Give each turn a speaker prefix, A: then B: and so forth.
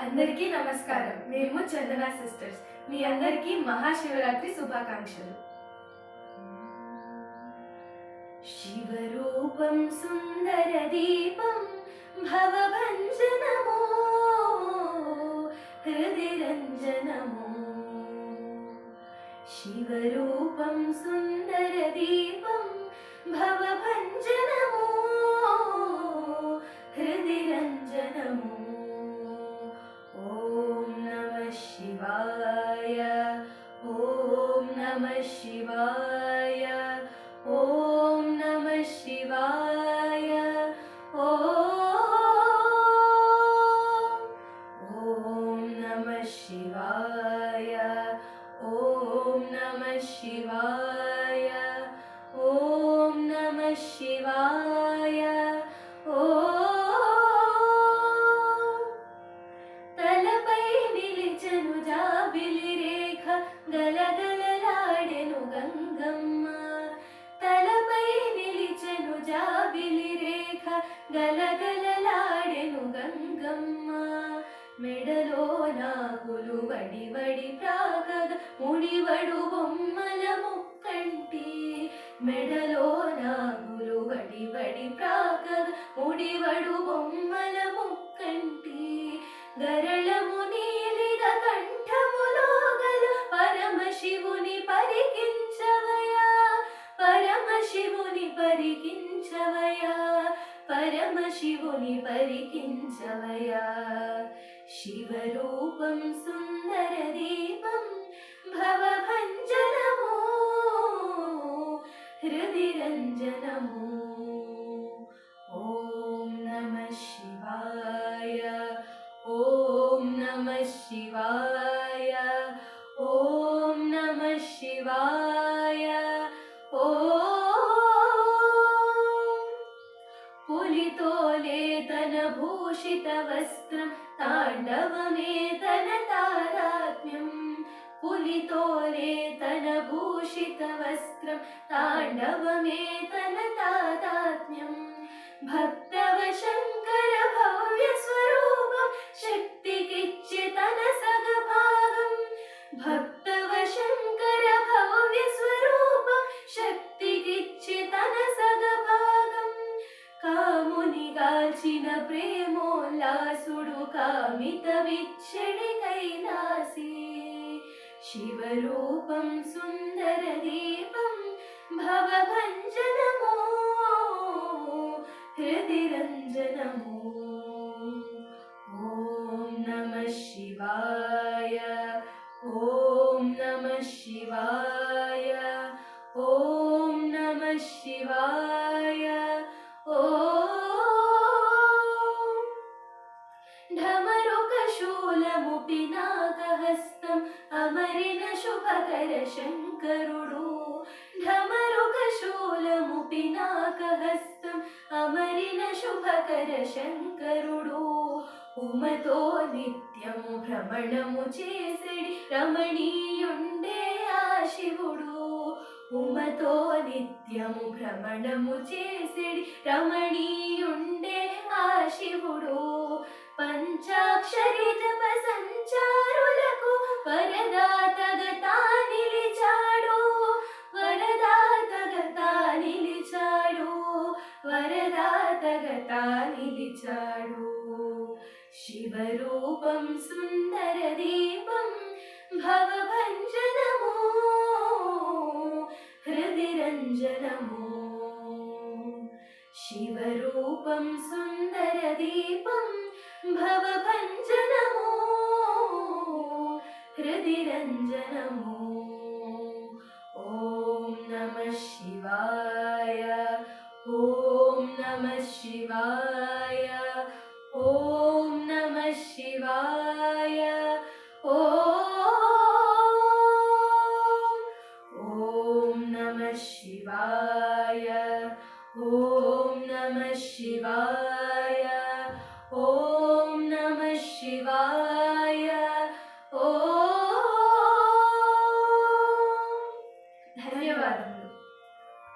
A: అందరికీ నమస్కారం. మేము చందన సిస్టర్స్. మీ అందరికీ మహాశివరాత్రి శుభాకాంక్షలు. శివరూపం సుందర దీపం భవభంజనమో హృదిరంజనమో. శివరూపం సుందర దీపం భవభంజనమో హృదిరంజనమో. ఓం నమః శివాయ, ఓం నమః శివాయ, ఓం నమః శివాయ, ఓం నమః శివాయ, ఓం నమః శివాయ, ఓం నమః శివాయ. తలపై నిలిచెను జాబిలి రేఖ గలగలలాడెను గంగమ్మ. తలపై నిలిచెను జాబిలి రేఖ గలగలలాడెను గంగమ్మ. మెడలో నాగులు వడి వడి ప్రాగగ ముడివడు బొమ్మల ముక్కంటి. మెడలో నాగులు వడి వడి ప్రాగగ ముడివడు బొమ్మల ముక్కంటి. గరళము నీలిగ కంఠములో గల పరమశివుని పరికించవయా, పరమశివుని పరికించవయా, పరమశివుని పరికించవయా. శివరూపం సుందర దీపం భవభంజనమో హృదిరంజనమో. ఓం నమః శివాయ, ఓం నమః శివాయ, ఓం నమః శివాయ. పులితోలే తన భూషిత వస్త్రం తాండవమే తన తాదాత్మ్యం. పులితోలే తన భూషిత వస్త్రం తాండవమే తన తాదాత్మ్యం. భక్తవ శంకర భవ్య స్వరూపం శక్తికిచ్చి తన సగభాగం. భక్తవ శంకర భవ్య స్వరూపం శక్తికిచ్చి తన సగభాగం. కాముని గాల్చిన ప్రేమోల్లాసుడు కామిత విచ్చడి కైలాసి. శివరూపం సుందర దీపం భవభంజనమో హృదిరంజనమో. ఓం నమః శివాయ, ఓం నమః శివాయ, ఓం నమః శివాయ. ఢమరుక శూలము పినాకహస్తం అమరిన శుభకర శంకరుడు. ఢమరుక శూలము పినాకహస్తం అమరిన శుభకర శంకరుడు. ఉమతో నిత్యము భ్రమణము చేసెడి రమణీయుండే ఆ శివుడు. ఉమతో నిత్యము భ్రమణము చేసెడి రమణీయుండే ఆ శివుడు. పంచాక్షరి జప సంచారులకు వరదాతగా నిలిచాడు, వరదాతగా నిలిచాడు, వరదాతగా నిలిచాడు. శివరూపం సుందర దీపం భవభంజనమో హృదిరంజనమో. శివరూపం సుందర దీపం భవభంజనమో హృదిరంజనమో. ఓం నమః శివాయ, ఓం నమః శివాయ, ఓం నమః శివాయ. ఓం నమః శివాయ, ఓం నమః శివాయ, ఓం